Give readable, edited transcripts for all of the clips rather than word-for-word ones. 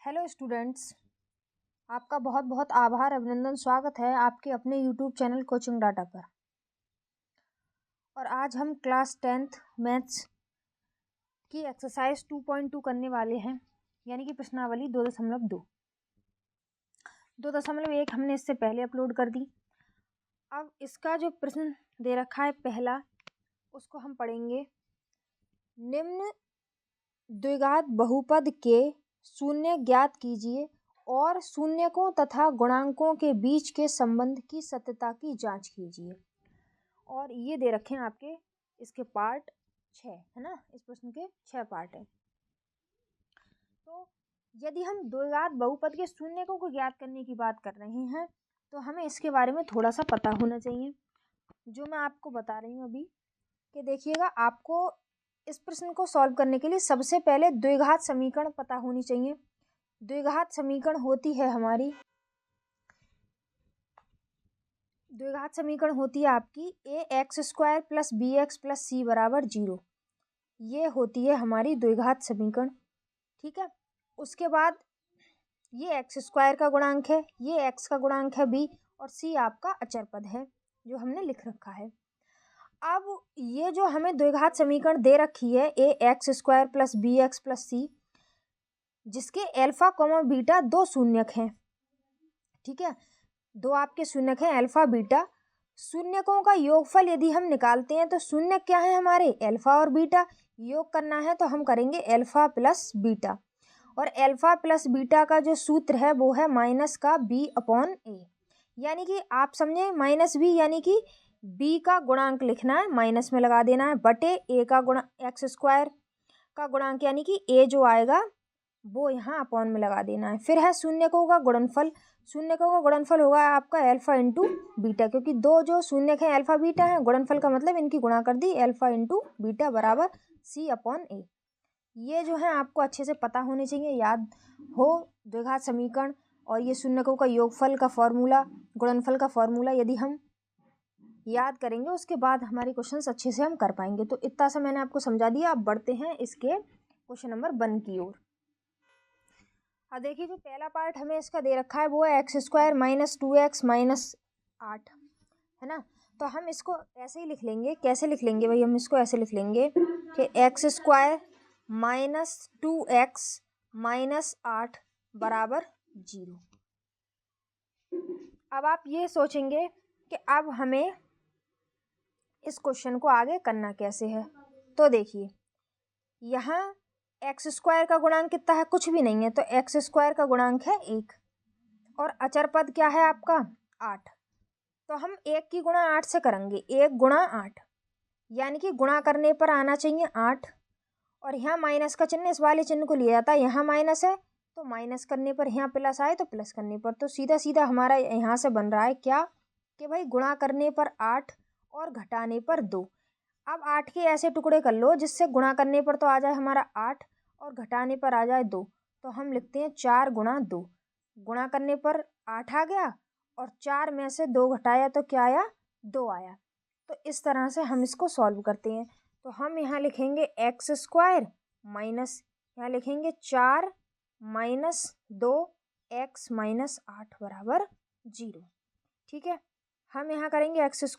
Hello students, आपका बहुत बहुत आभार, अभिनंदन, स्वागत है आपके अपने यूट्यूब चैनल कोचिंग डाटा पर। और आज हम क्लास 10th मैथ्स की एक्सरसाइज 2.2 करने वाले हैं, यानी कि प्रश्नावली 2.2। 2.1 हमने इससे पहले अपलोड कर दी। अब इसका जो प्रश्न दे रखा है पहला, उसको हम पढ़ेंगे। निम्न द्विघात बहुपद के शून्य ज्ञात कीजिए और शून्यकों तथा गुणांकों के बीच के संबंध की सत्यता की जांच कीजिए। और ये दे रखे हैं आपके इसके पार्ट 6 है ना, इस प्रश्न के 6 पार्ट हैं। तो यदि हम द्विघात बहुपद के शून्यकों को ज्ञात करने की बात कर रहे हैं तो हमें इसके बारे में थोड़ा सा पता होना चाहिए, जो मैं आपको बता रही हूँ अभी। कि देखिएगा, आपको इस प्रश्न को सॉल्व करने के लिए सबसे पहले द्विघात समीकरण पता होनी चाहिए। द्विघात समीकरण होती है हमारी, द्विघात समीकरण होती है आपकी ax² + bx + c = 0। ये होती है हमारी द्विघात समीकरण, ठीक है। उसके बाद ये x² का गुणांक है, ये x का गुणांक है b, और c आपका अचर पद है जो हमने लिख रखा है। अब ये जो हमें द्विघात समीकरण दे रखी है ax² + bx + c, जिसके अल्फा कॉमा बीटा दो शून्यक हैं, ठीक है। दो आपके शून्यक हैं अल्फा बीटा। शून्यकों का योगफल यदि हम निकालते हैं तो शून्यक क्या है हमारे, अल्फा और बीटा। योग करना है तो हम करेंगे अल्फा प्लस बीटा, और अल्फा प्लस बीटा का जो सूत्र है वो है माइनस का b/a, यानी कि आप समझे माइनस b, यानी कि b का गुणांक लिखना है, माइनस में लगा देना है, बटे a का गुणा x² का गुणांक, यानी कि a जो आएगा वो यहाँ अपॉन में लगा देना है। फिर है शून्यकों का गुणनफल। शून्यकों का गुणनफल होगा आपका अल्फा इंटू बीटा, क्योंकि दो जो शून्यक हैं अल्फा बीटा है, गुणनफल का मतलब इनकी गुणा कर दी, अल्फा इंटू बीटा बराबर c/a। ये जो है आपको अच्छे से पता होने चाहिए, याद हो द्विघात समीकरण और ये शून्यकों का योगफल का फॉर्मूला, गुणनफल का फॉर्मूला यदि हम याद करेंगे उसके बाद हमारे क्वेश्चंस अच्छे से हम कर पाएंगे। तो इतना सा मैंने आपको समझा दिया। अब बढ़ते हैं इसके क्वेश्चन नंबर 1 की ओर। अब देखिए, जो पहला पार्ट हमें इसका दे रखा है वो है x² - 2x - 8, है ना। तो हम इसको ऐसे ही लिख लेंगे। कैसे लिख लेंगे भाई, हम इसको ऐसे लिख लेंगे कि x² - 2x - 8 = 0। अब आप ये सोचेंगे कि अब हमें इस क्वेश्चन को आगे करना कैसे है। तो देखिए, यहाँ x² का गुणांक कितना है, कुछ भी नहीं है, तो x² का गुणांक है 1, और अचर पद क्या है आपका 8। तो हम 1 की गुणा 8 से करेंगे, 1 गुणा 8, यानी कि गुणा करने पर आना चाहिए 8, और यहाँ माइनस का चिन्ह इस वाले चिन्ह को लिया जाता है, यहाँ माइनस है तो माइनस करने पर, यहाँ प्लस आए तो प्लस करने पर, तो सीधा सीधा हमारा यहाँ से बन रहा है क्या कि भाई गुणा करने पर 8 और घटाने पर 2। अब 8 के ऐसे टुकड़े कर लो जिससे गुणा करने पर तो आ जाए हमारा 8 और घटाने पर आ जाए 2। तो हम लिखते हैं 4 गुणा 2। गुणा करने पर 8 आ गया और 4 में से 2 घटाया तो क्या आया, 2 आया। तो इस तरह से हम इसको सॉल्व करते हैं। तो हम यहाँ लिखेंगे x² माइनस, यहाँ लिखेंगे 4 - 2x - 8 = 0, ठीक है। हम यहाँ करेंगे x² -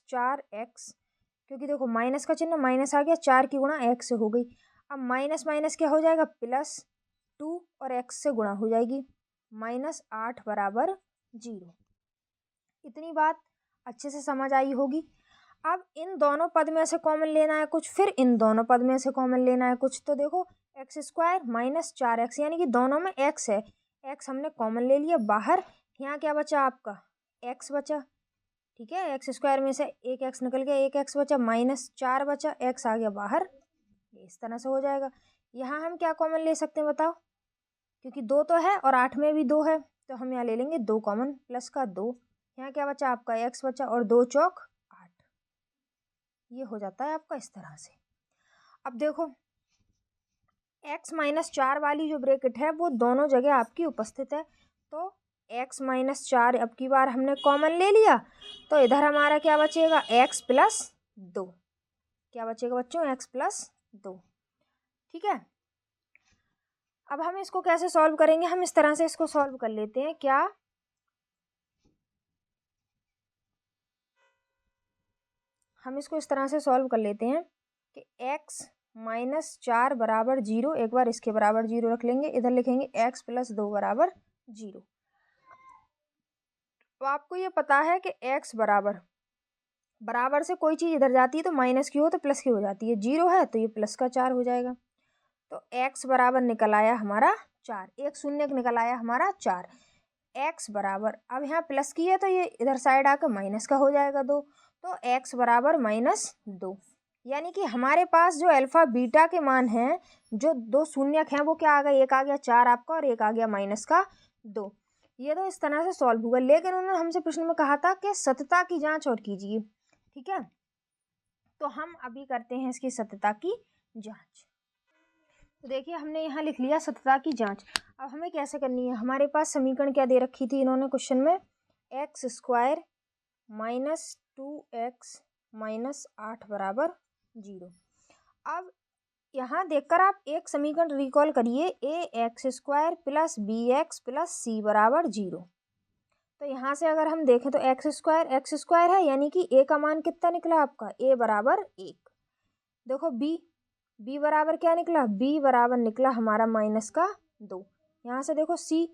4x, क्योंकि देखो माइनस का चिन्ह माइनस आ गया, 4 की गुणा x से हो गई। अब माइनस माइनस क्या हो जाएगा, +2, और x से गुणा हो जाएगी, -8 = 0। इतनी बात अच्छे से समझ आई होगी। अब इन दोनों पद में से कॉमन लेना है कुछ, फिर इन दोनों पद में से कॉमन लेना है कुछ। तो देखो x² - 4x, यानी कि दोनों में x है, x हमने कॉमन ले लिया बाहर। यहाँ क्या बचा आपका, x बचा, ठीक है। x² में से एक x निकल गया, एक x बचा, -4 बचा, x आ गया बाहर। इस तरह से हो जाएगा। यहाँ हम क्या कॉमन ले सकते हैं बताओ, क्योंकि 2 तो है और 8 में भी 2 है, तो हम यहाँ ले लेंगे 2 कॉमन, प्लस का 2। यहाँ क्या बचा आपका, x बचा, और 2 चौक 8। ये हो जाता है आपका इस तरह से। अब देखो x - 4 वाली जो ब्रैकेट है वो दोनों जगह आपकी उपस्थित है, तो x - 4 अब की बार हमने कॉमन ले लिया, तो इधर हमारा क्या बचेगा, x + 2। क्या बचेगा बच्चों, x + 2, ठीक है। अब हम इसको कैसे सॉल्व करेंगे, हम इस तरह से इसको सॉल्व कर लेते हैं। क्या, हम इसको इस तरह से सॉल्व कर लेते हैं कि x माइनस 4 बराबर 0, एक बार इसके बराबर 0 रख लेंगे, इधर लिखेंगे x प्लस 2 बराबर 0। तो आपको ये पता है कि x बराबर से कोई चीज़ इधर जाती है तो माइनस की हो तो प्लस की हो जाती है, 0 है तो ये प्लस का 4 हो जाएगा। तो x बराबर निकल आया हमारा 4, एक शून्य निकल आया हमारा 4। x बराबर, अब यहाँ प्लस की है तो ये इधर साइड आकर माइनस का हो जाएगा 2, तो x बराबर -2। यानी कि हमारे पास जो अल्फा बीटा के मान हैं, जो दो शून्यक हैं, वो क्या आ गए, एक आ गया 4 आपका और एक आ गया -2। ये तो इस तरह से सॉल्व हुआ, लेकिन उन्होंने हमसे प्रश्न में कहा था कि सत्यता की जांच और कीजिए। ठीक है, तो हम अभी करते हैं इसकी सत्यता की जांच। तो देखिए हमने यहाँ लिख लिया सत्यता की जांच। अब हमें कैसे करनी है, हमारे पास समीकरण क्या दे रखी थी इन्होंने क्वेश्चन में, x² -2x -8 बराबर 0। अब यहाँ देखकर आप एक समीकरण रिकॉल करिए, ax² plus bx plus c बराबर 0। तो यहाँ से अगर हम देखें तो x² है, यानी कि a का मान कितना निकला आपका, a बराबर 1। देखो b बराबर क्या निकला, b बराबर निकला हमारा -2। यहाँ से देखो c,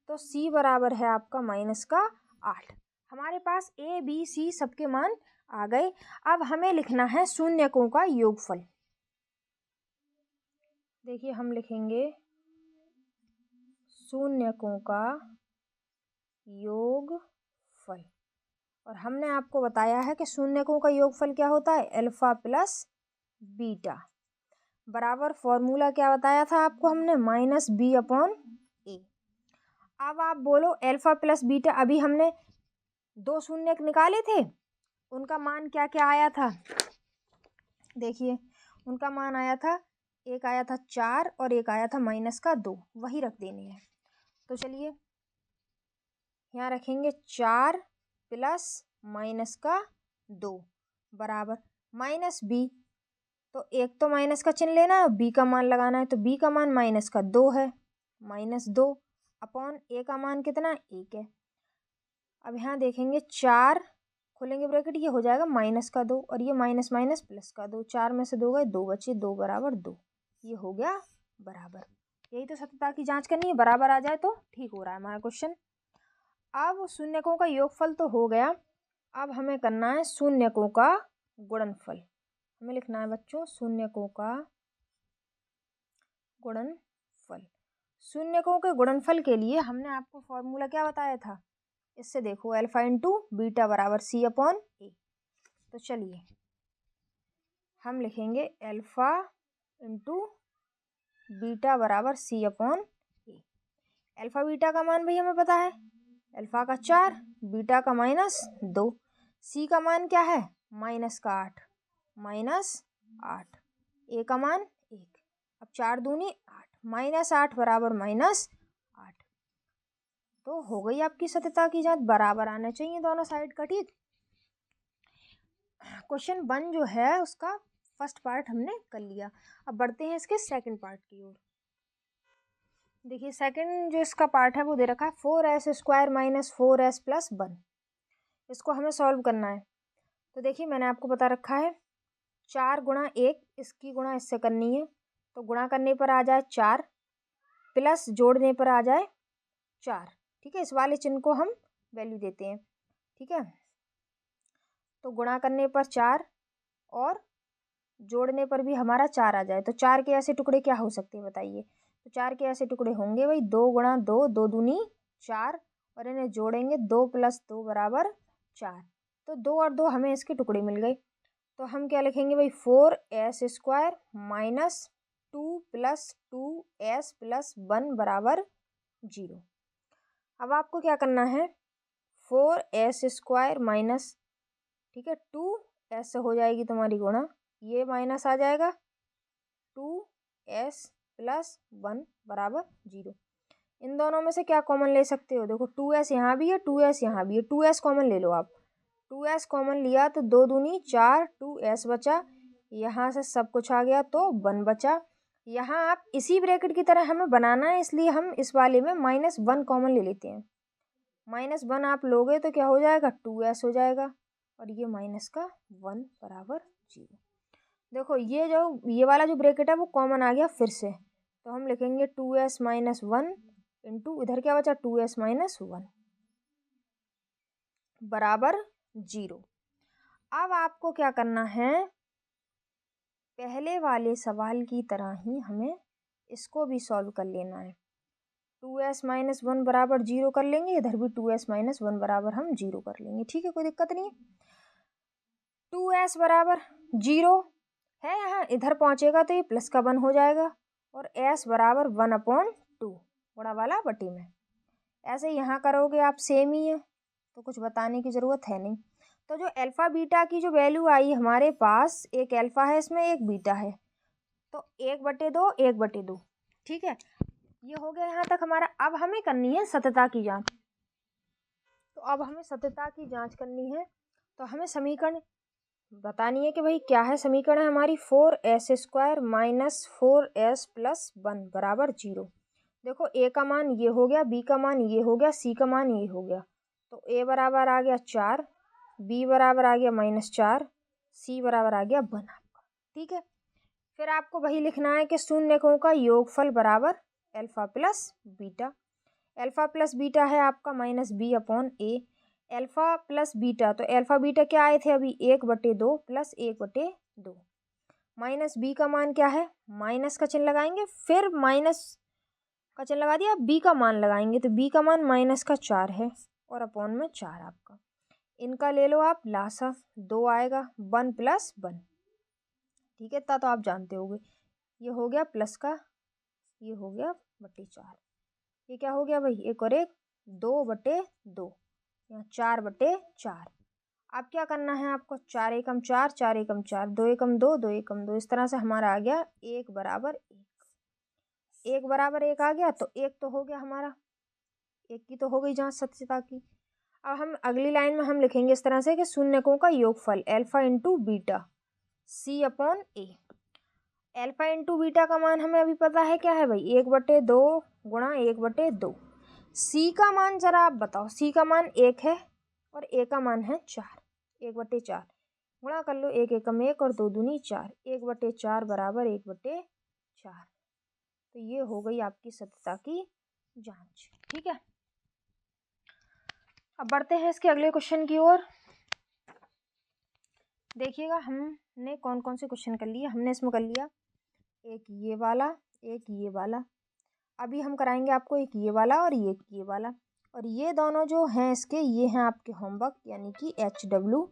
तो c बराबर है आपका -8। हमारे पास a b c सबके मान आ गए। अब हमें लिखना है शून्यकों का योगफल। देखिए हम लिखेंगे शून्यकों का योगफल, और हमने आपको बताया है कि शून्यकों का योगफल क्या होता है, अल्फा प्लस बीटा बराबर, फॉर्मूला क्या बताया था आपको हमने, -b/a। अब आप बोलो अल्फा प्लस बीटा, अभी हमने दो शून्यक निकाले थे, उनका मान क्या क्या आया था, देखिए उनका मान आया था, एक आया था 4 और एक आया था -2, वही रख देने हैं। तो चलिए यहाँ रखेंगे 4 प्लस -2 बराबर -b, तो एक तो माइनस का चिन्ह लेना है, b का मान लगाना है, तो b का मान -2 है, -2 अपॉन a का मान कितना, 1 है। अब यहाँ देखेंगे 4 खोलेंगे ब्रैकेट, ये हो जाएगा -2 और ये माइनस माइनस +2, 4 में से 2 गए, 2 बचे, 2 बराबर 2, ये हो गया बराबर। यही तो सत्यता की जांच करनी है, बराबर आ जाए तो ठीक हो रहा है हमारा क्वेश्चन। अब शून्यकों का योगफल तो हो गया, अब हमें करना है शून्यकों का गुणनफल। हमें लिखना है बच्चों शून्यकों का गुणनफल। शून्यकों के गुणनफल के लिए हमने आपको फॉर्मूला क्या बताया था, इससे देखो अल्फा इंटू बीटा बराबर c/a। तो चलिए हम लिखेंगे अल्फा इंटू बीटा बराबर c/a। अल्फा बीटा का मान भाई हमें पता है, अल्फा का 4, बीटा का -2, c का मान क्या है -8, -8, a का मान 1। अब 4 दूनी 8, -8 बराबर -8। तो हो गई आपकी सत्यता की जांच, बराबर आना चाहिए दोनों साइड का। ठीक, क्वेश्चन 1 जो है उसका फर्स्ट पार्ट हमने कर लिया। अब बढ़ते हैं इसके सेकंड पार्ट की ओर। देखिए सेकंड जो इसका पार्ट है वो दे रखा है 4s² - 4s + 1। इसको हमें सॉल्व करना है। तो देखिए मैंने आपको बता रखा है 4 गुणा 1, इसकी गुणा इससे करनी है, तो गुणा करने पर आ जाए 4, प्लस जोड़ने पर आ जाए 4। ठीक है, इस वाले चिन्ह को हम वैल्यू देते हैं। ठीक है, तो गुणा करने पर 4 और जोड़ने पर भी हमारा 4 आ जाए, तो 4 के ऐसे टुकड़े क्या हो सकते हैं बताइए। तो 4 के ऐसे टुकड़े होंगे भाई 2 गुणा 2, 2 दूनी 4, और इन्हें जोड़ेंगे 2 + 2 बराबर 4। तो 2 और 2 हमें इसके टुकड़े मिल गए। तो हम क्या लिखेंगे भाई 4s² - 2 + 2s + 1 बराबर 0। अब आपको क्या करना है 4s² माइनस, ठीक है 2s से हो जाएगी तुम्हारी गुणा, ये माइनस आ जाएगा 2s + 1 बराबर 0। इन दोनों में से क्या कॉमन ले सकते हो, देखो 2s यहाँ भी है, 2s यहाँ भी है, 2s कॉमन ले लो आप। 2s कॉमन लिया तो 2 दूनी 4, 2s बचा, यहाँ से सब कुछ आ गया तो 1 बचा। यहाँ आप इसी ब्रैकेट की तरह हमें बनाना है, इसलिए हम इस वाले में -1 कॉमन ले लेते हैं। -1 आप लोगे तो क्या हो जाएगा, 2s हो जाएगा, और ये -1 बराबर 0। देखो ये वाला जो ब्रैकेट है वो कॉमन आ गया फिर से, तो हम लिखेंगे 2s - 1 इंटू इधर क्या बचा 2s - 1 बराबर 0। अब आपको क्या करना है, पहले वाले सवाल की तरह ही हमें इसको भी सॉल्व कर लेना है। 2s - 1 बराबर 0 कर लेंगे, इधर भी 2s - 1 बराबर हम 0 कर लेंगे। ठीक है, कोई दिक्कत नहीं है। 2s बराबर 0 है, यहाँ इधर पहुँचेगा तो ये प्लस का 1 हो जाएगा, और s बराबर 1/2 बड़ा वाला बटे में। ऐसे यहाँ करोगे आप सेम ही है, तो कुछ बताने की ज़रूरत है नहीं। तो जो अल्फ़ा बीटा की जो वैल्यू आई हमारे पास, एक अल्फ़ा है इसमें एक बीटा है, तो 1/2 1/2। ठीक है, ये हो गया यहाँ तक हमारा। अब हमें करनी है सत्यता की जांच। तो अब हमें सत्यता की जांच करनी है, तो हमें समीकरण बतानी है कि भाई क्या है। समीकरण है हमारी 4s² - 4s + 1 बराबर 0। देखो a का मान ये हो गया, b का मान ये हो गया, c का मान ये हो गया, तो a बराबर आ गया 4, b बराबर आ गया -4, c बराबर आ गया 1 आपका। ठीक है, फिर आपको वही लिखना है कि शून्यकों का योगफल बराबर alpha plus beta. Alpha plus beta है आपका -b/a। अल्फ़ा प्लस बीटा, तो अल्फ़ा बीटा क्या आए थे अभी, 1/2 प्लस 1/2। माइनस बी का मान क्या है, माइनस का चिन्ह लगाएंगे, फिर माइनस का चिन्ह लगा दिया, बी का मान लगाएंगे, तो बी का मान -4 है, और अपॉन में 4 आपका। इनका ले लो आप लासा, 2 आएगा, 1 + 1। ठीक है, इतना तो आप जानते होगे। ये हो गया प्लस का, ये हो गया /4। ये क्या हो गया भाई, 1 और 1 2/2, यहाँ 4/4। अब क्या करना है आपको, 4 एकम 4, 4 एकम 4, 2 एकम 2, 2 एकम 2, इस तरह से हमारा आ गया 1 बराबर 1। 1 बराबर 1 आ गया, तो 1 तो हो गया हमारा, 1 की तो हो गई जांच सत्यता की। अब हम अगली लाइन में हम लिखेंगे इस तरह से कि शून्यकों का योगफल alpha into beta c/a। Alpha into beta का मान हमें अभी पता है क्या है भाई, 1/2 गुणा 1/2। सी का मान जरा आप बताओ, सी का मान 1 है और ए का मान है 4, 1/4 गुणा कर लो, 1 एकम 1 और 2 दूनी 4, 1/4 बराबर 1/4। तो ये हो गई आपकी सत्यता की जांच। ठीक है, अब बढ़ते हैं इसके अगले क्वेश्चन की ओर। देखिएगा हमने कौन कौन से क्वेश्चन कर लिए। हमने इसमें कर लिया एक ये वाला, एक ये वाला। अभी हम कराएंगे आपको एक ये वाला और ये वाला, और ये दोनों जो हैं इसके, ये हैं आपके होमवर्क, यानी कि HW।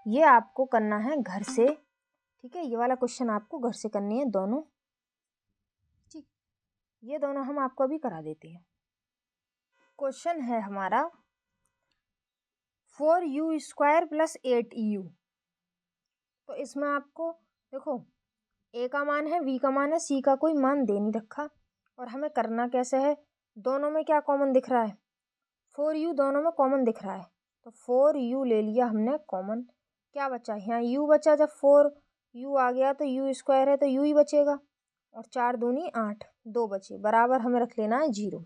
ये आपको करना है घर से। ठीक है, ये वाला क्वेश्चन आपको घर से करने हैं दोनों। ठीक, ये दोनों हम आपको अभी करा देते हैं। क्वेश्चन है हमारा 4u² + 8u। तो इसमें आपको देखो a का मान है, b का मान है, c का कोई मान दे नहीं रखा, और हमें करना कैसे है, दोनों में क्या कॉमन दिख रहा है, 4u दोनों में कॉमन दिख रहा है, तो 4u ले लिया हमने कॉमन। क्या बचा यहाँ, u बचा। जब 4u आ गया तो u² है तो u ही बचेगा, और 4 दूनी 8, 2 बचे, बराबर हमें रख लेना है 0।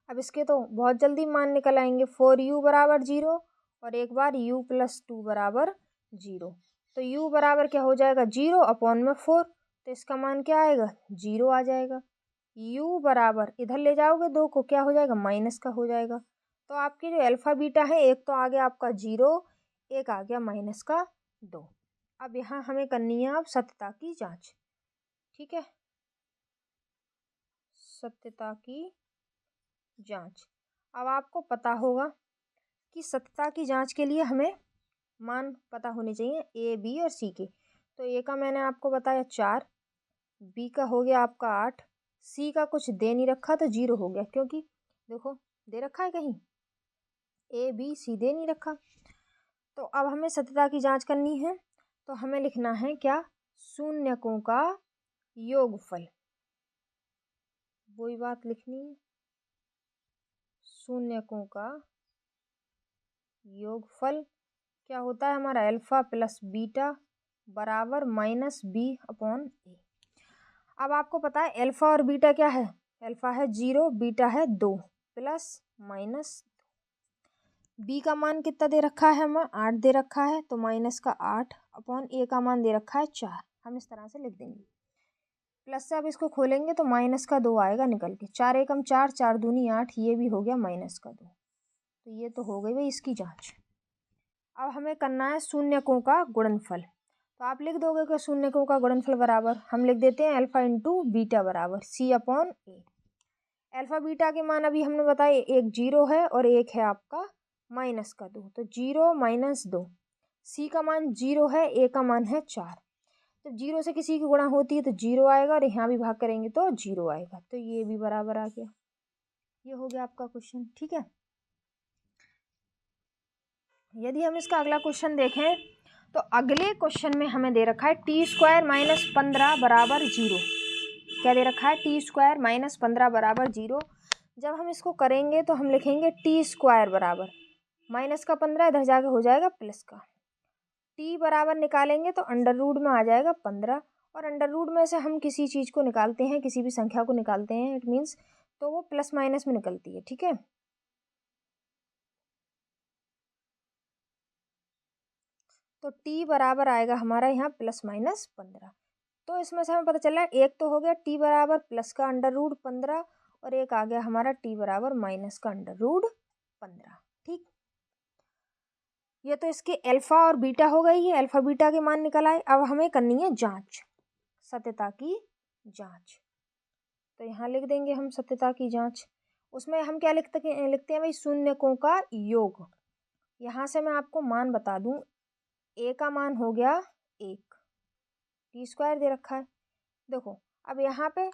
अब इसके तो बहुत जल्दी मान निकल आएंगे, 4u बराबर 0 और एक बार u + 2 बराबर 0, तो u बराबर क्या हो जाएगा 0 अपॉन में 4, तो इसका मान क्या आएगा 0 आ जाएगा। u बराबर इधर ले जाओगे 2 को, क्या हो जाएगा माइनस का हो जाएगा। तो आपके जो अल्फ़ा बीटा है, एक तो आ गया आपका 0, एक आ गया -2। अब यहाँ हमें करनी है अब सत्यता की जांच। ठीक है, सत्यता की जांच। अब आपको पता होगा कि सत्यता की जांच के लिए हमें मान पता होने चाहिए ए, बी और सी के। तो ए का मैंने आपको बताया 4, बी का हो गया आपका 8, सी का कुछ दे नहीं रखा तो 0 हो गया, क्योंकि देखो दे रखा है कहीं, ए बी सी दे नहीं रखा। तो अब हमें सत्यता की जांच करनी है, तो हमें लिखना है क्या, शून्यकों का योगफल। वही बात लिखनी है, शून्यकों का योगफल क्या होता है हमारा, अल्फ़ा + बीटा बराबर -b/a। अब आपको पता है अल्फ़ा और बीटा क्या है, अल्फ़ा है 0, बीटा है 2, प्लस माइनस बी का मान कितना दे रखा है, हमें 8 दे रखा है, तो माइनस का 8 अपॉन ए का मान दे रखा है 4। हम इस तरह से लिख देंगे। प्लस से अब इसको खोलेंगे तो माइनस का 2 आएगा निकल के, 4 एकम 4, 4 दूनी 8, ये भी हो गया माइनस का 2। तो ये तो हो गई भाई इसकी जांच। अब हमें करना है शून्यकों का गुणनफल। तो आप लिख दोगे कि शून्यकों का गुणनफल बराबर, हम लिख देते हैं अल्फ़ा इंटू बीटा बराबर सी अपॉन ए। अल्फ़ा बीटा के मान अभी हमने बताया, एक 0 है और एक है आपका माइनस का 2, तो 0 माइनस 2। सी का मान 0 है, ए का मान है 4। जब 0 से किसी की गुणा होती है तो 0 आएगा, और यहाँ भी भाग करेंगे तो 0 आएगा, तो ये भी बराबर आ गया। ये हो गया आपका क्वेश्चन, ठीक है। यदि हम इसका अगला क्वेश्चन देखें तो अगले क्वेश्चन में हमें दे रखा है t² माइनस 15 बराबर 0। क्या दे रखा है, t² माइनस 15 बराबर 0। जब हम इसको करेंगे तो हम लिखेंगे t² बराबर माइनस का 15 इधर जाके हो जाएगा प्लस का, t बराबर निकालेंगे तो अंडर रूट में आ जाएगा 15, और अंडर रूट में से हम किसी चीज़ को निकालते हैं, किसी भी संख्या को निकालते हैं, इट मीन्स तो वो प्लस माइनस में निकलती है, ठीक है। तो t बराबर आएगा हमारा यहाँ प्लस माइनस 15। तो इसमें से हमें पता चल रहा है, एक तो हो गया t बराबर प्लस का अंडर रूट 15, और एक आ गया हमारा t बराबर माइनस का अंडर रूट 15, ठीक। ये तो इसके अल्फ़ा और बीटा हो गई है, अल्फ़ा बीटा के मान निकल आए। अब हमें करनी है जांच, सत्यता की जांच। तो यहाँ लिख देंगे हम सत्यता की जांच। उसमें हम क्या लिखते हैं भाई, शून्यकों का योग। यहाँ से मैं आपको मान बता दूं, ए का मान हो गया 1, t² दे रखा है। देखो अब यहाँ पे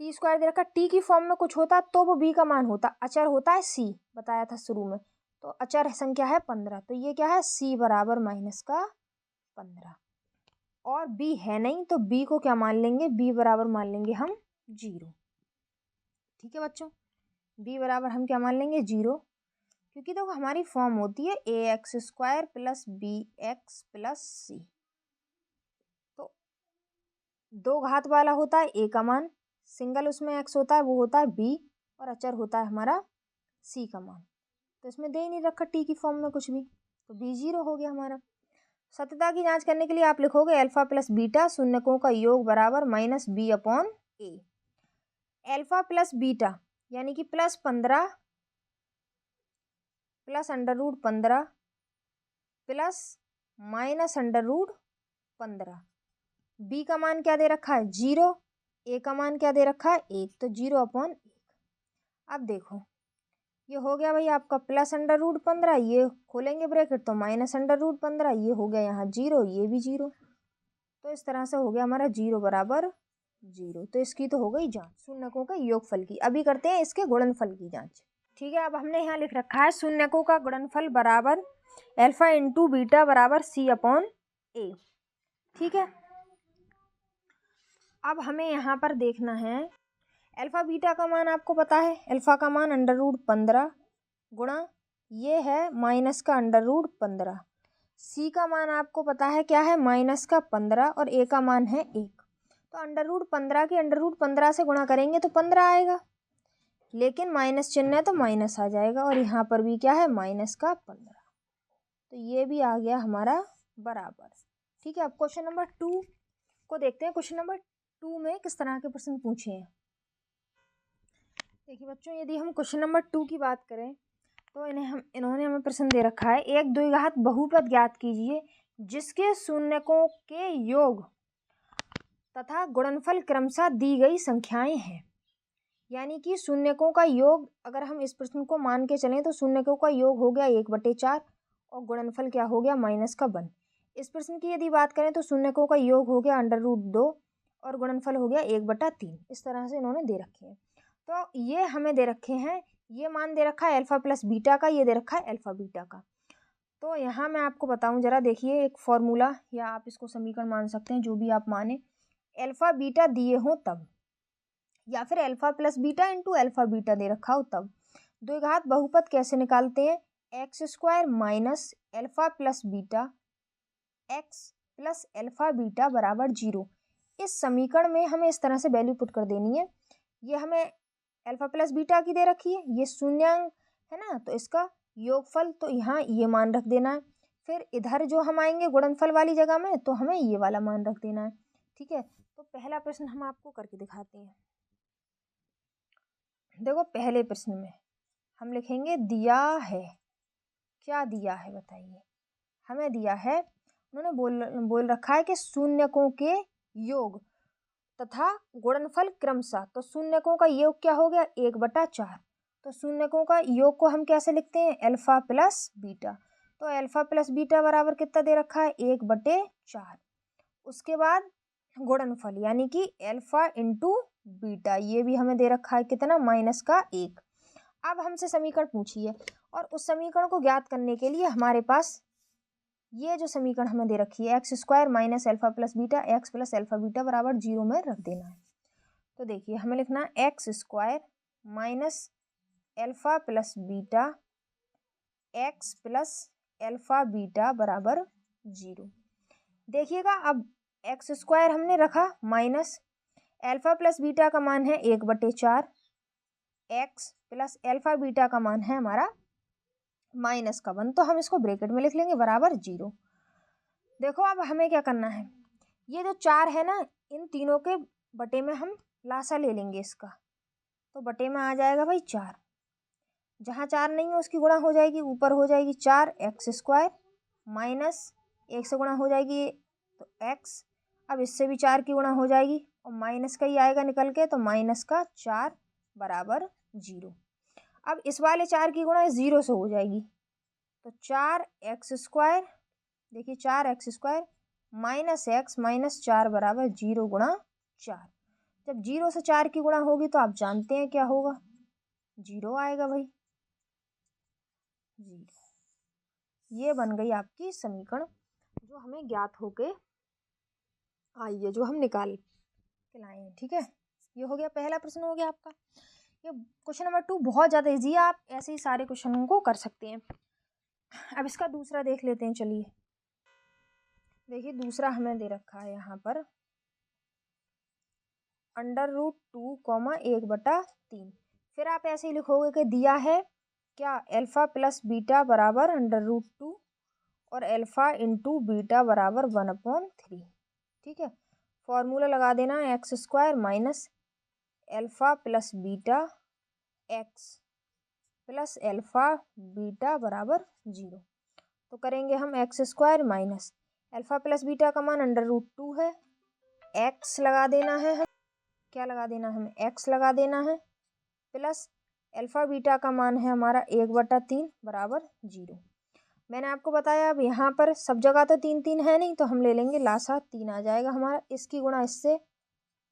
t² दे रखा है, t की फॉर्म में कुछ होता तो वो b का मान होता, अचर होता है c, बताया था शुरू में। तो अचर संख्या है 15, तो ये क्या है, c बराबर माइनस का 15। और b है नहीं तो b को क्या मान लेंगे, b बराबर मान लेंगे हम 0, ठीक है बच्चों। b बराबर हम क्या मान लेंगे, 0, क्योंकि देखो हमारी फॉर्म होती है ax² plus bx plus c। तो दो घात वाला होता है a का मान, सिंगल उसमें x होता है वो होता है b, और अचर होता है हमारा c का मान। तो इसमें दे ही नहीं रखा t की फॉर्म में कुछ भी, तो b 0 हो गया हमारा। सत्यता की जांच करने के लिए आप लिखोगे अल्फ़ा प्लस बीटा शून्यकों का योग बराबर minus b upon A. Alpha plus beta यानी कि plus 15 plus under root 15 plus minus under root 15। B का मान क्या दे रखा है, 0, ए का मान क्या दे रखा है 1, तो 0 अपॉन 1। अब देखो ये हो गया भाई आपका प्लस अंडर रूट 15, ये खोलेंगे ब्रैकेट तो माइनस अंडर रूट 15, ये हो गया यहाँ 0, ये भी 0। तो इस तरह से हो गया हमारा 0 बराबर 0। तो इसकी तो हो गई जांच शून्यकों के योगफल की। अभी करते हैं इसके गुणनफल की जांच, ठीक है। अब हमने यहाँ लिख रखा है शून्यकों का गुणनफल बराबर अल्फ़ा इंटू बीटा बराबर c अपॉन ए, ठीक है। अब हमें यहाँ पर देखना है अल्फ़ा बीटा का मान आपको पता है, अल्फ़ा का मान अंडर रूट 15 गुणा ये है माइनस का अंडर रूट 15, सी का मान आपको पता है क्या है, माइनस का 15, और ए का मान है 1। तो अंडर रूट 15 की अंडर रूट 15 से गुणा करेंगे तो 15 आएगा, लेकिन माइनस चिन्ह है तो माइनस आ जाएगा, और यहाँ पर भी क्या है माइनस का 15, तो ये भी आ गया हमारा बराबर, ठीक है। अब क्वेश्चन नंबर 2 को देखते हैं। क्वेश्चन नंबर 2 में किस तरह के प्रश्न पूछे हैं। देखिए बच्चों, यदि हम क्वेश्चन नंबर 2 की बात करें तो इन्होंने हमें प्रश्न दे रखा है, एक द्विघात बहुपद ज्ञात कीजिए जिसके शून्यकों के योग तथा गुणनफल क्रमशः दी गई संख्याएं हैं। यानी कि शून्यकों का योग, अगर हम इस प्रश्न को मान के चलें तो शून्यकों का योग हो गया 1/4 और गुणनफल क्या हो गया माइनस का 1। इस प्रश्न की यदि बात करें तो शून्यकों का योग हो गया अंडर रूट 2 और गुणनफल हो गया 1/3। इस तरह से इन्होंने दे रखे हैं। तो ये हमें दे रखे हैं, ये मान दे रखा है अल्फ़ा प्लस बीटा का, ये दे रखा है अल्फ़ा बीटा का। तो यहाँ मैं आपको बताऊँ जरा, देखिए एक फॉर्मूला या आप इसको समीकरण मान सकते हैं, जो भी आप माने, अल्फ़ा बीटा दिए हों तब, या फिर alpha plus beta into alpha beta दे रखा हो तब। द्विघात बहुपद कैसे निकालते हैं, x² minus alpha plus beta x plus alpha beta बराबर 0। इस समीकरण में हमें इस तरह से वैल्यू पुट कर देनी है। ये हमें अल्फा प्लस बीटा की दे रखी है, ये शून्यांक है ना, तो इसका योगफल तो यहाँ ये मान रख देना है। फिर इधर जो हम आएंगे गुणनफल वाली जगह में, तो हमें ये वाला मान रख देना है। ठीक है, तो पहला प्रश्न हम आपको करके दिखाते हैं। देखो पहले प्रश्न में हम लिखेंगे दिया है, क्या दिया है बताइए। हमें दिया है, उन्होंने बोल रखा है कि शून्यकों के योग तथा गुणनफल क्रमशः। तो शून्यकों का योग क्या हो गया, 1/4। तो शून्यकों का योग को हम कैसे लिखते हैं, अल्फा प्लस बीटा। तो अल्फा प्लस बीटा बराबर कितना दे रखा है, 1/4। उसके बाद गुणनफल यानी कि अल्फा इंटू बीटा, ये भी हमें दे रखा है कितना, -1। अब हमसे समीकरण पूछिए, और उस समीकरण को ज्ञात करने के लिए हमारे पास ये जो समीकरण हमें दे रखी है, x² minus alpha plus beta x plus alpha beta बराबर 0 में रख देना है। तो देखिए हमें लिखना है x² minus alpha plus beta x plus alpha beta बराबर 0। देखिएगा अब x² हमने रखा माइनस अल्फा प्लस बीटा का मान है 1/4, x प्लस अल्फा बीटा का मान है हमारा -1, तो हम इसको ब्रैकेट में लिख लेंगे बराबर 0। देखो अब हमें क्या करना है, ये जो 4 है ना, इन तीनों के बटे में हम लासा ले लेंगे इसका, तो बटे में आ जाएगा भाई 4। जहाँ 4 नहीं है उसकी गुणा हो जाएगी, ऊपर हो जाएगी 4x² माइनस 1 से गुणा हो जाएगी तो x, अब इससे भी 4 की गुणा हो जाएगी और माइनस का ही आएगा निकल के, तो -4 बराबर 0। अब इस वाले 4 की गुणा 0 से हो जाएगी, तो 4x², देखिए 4x² माइनस x माइनस 4 बराबर 0 गुणा 4। जब 0 से 4 की गुणा होगी तो आप जानते हैं क्या होगा, 0 आएगा भाई, 0। ये बन गई आपकी समीकरण जो हमें ज्ञात होके आई है, जो हम निकाल के लाए हैं। ठीक है, ये हो गया पहला प्रश्न हो गया आपका। ये क्वेश्चन नंबर 2 बहुत ज़्यादा इजी है, आप ऐसे ही सारे क्वेश्चन को कर सकते हैं। अब इसका दूसरा देख लेते हैं, चलिए देखिए दूसरा हमें दे रखा है यहाँ पर √2, 1/3। फिर आप ऐसे ही लिखोगे कि दिया है क्या, अल्फा प्लस बीटा बराबर √2 और अल्फा इंटू बीटा बराबर 1/3। ठीक है, फॉर्मूला लगा देना है x² minus alpha plus beta x plus alpha beta बराबर 0। तो करेंगे हम x² minus alpha plus beta का मान √2 है, x लगा देना है, हम क्या लगा देना है, हमें x लगा देना है, प्लस अल्फा बीटा का मान है हमारा 1/3 बराबर 0। मैंने आपको बताया अब यहाँ पर सब जगह तो 3 है नहीं, तो हम ले लेंगे लासा 3 आ जाएगा हमारा, इसकी गुणा इससे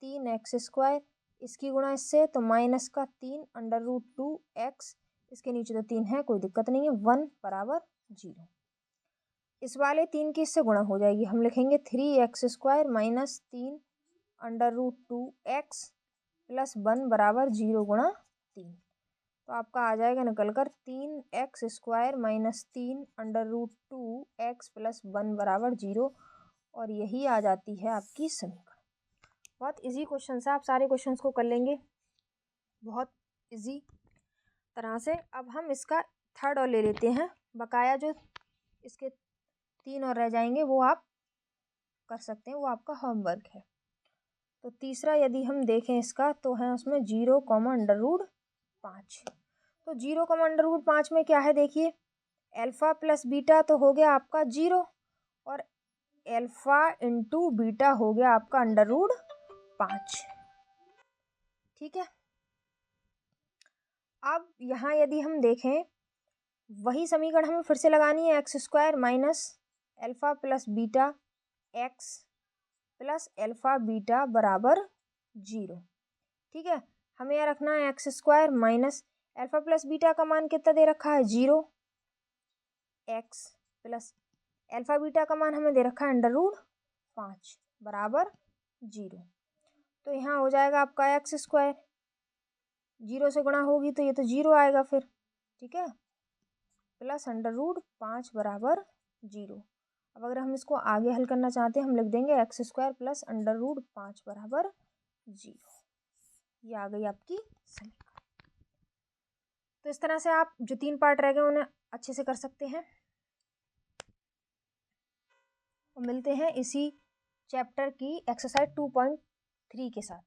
3x², इसकी गुणा इससे तो -3 √2x, इसके नीचे तो 3 है कोई दिक्कत नहीं है, 1 बराबर 0। इस वाले 3 की इससे गुणा हो जाएगी, हम लिखेंगे 3x² माइनस 3 √2x प्लस 1 बराबर 0 गुणा 3। तो आपका आ जाएगा निकल कर 3x² माइनस 3 √2x प्लस 1 बराबर 0, और यही आ जाती है आपकी समीकरण। बहुत इजी क्वेश्चन है, आप सारे क्वेश्चंस को कर लेंगे बहुत इजी तरह से। अब हम इसका थर्ड और ले लेते हैं, बकाया जो इसके 3 और रह जाएंगे वो आप कर सकते हैं, वो आपका होमवर्क है। तो तीसरा यदि हम देखें इसका, तो है उसमें 0, √5। तो 0, √5 में क्या है, देखिए अल्फा प्लस बीटा तो हो गया आपका 0, और अल्फा इंटू बीटा हो गया आपका √5। ठीक है, अब यहाँ यदि हम देखें वही समीकरण हमें फिर से लगानी है, x² minus alpha plus beta x plus alpha beta बराबर 0। ठीक है, हमें यह रखना है x² minus alpha plus beta का मान कितना दे रखा है 0, x प्लस अल्फा बीटा का मान हमें दे रखा है √5 बराबर 0। तो यहाँ हो जाएगा आपका x², 0 से गुणा होगी तो ये तो 0 आएगा फिर, ठीक है, प्लस √5 बराबर 0। अब अगर हम इसको आगे हल करना चाहते हैं, हम लिख देंगे x² प्लस √5 बराबर 0। ये आ गई आपकी समीकरण। तो इस तरह से आप जो 3 पार्ट रह गए उन्हें अच्छे से कर सकते हैं। और मिलते हैं इसी चैप्टर की एक्सरसाइज 2.3 के साथ।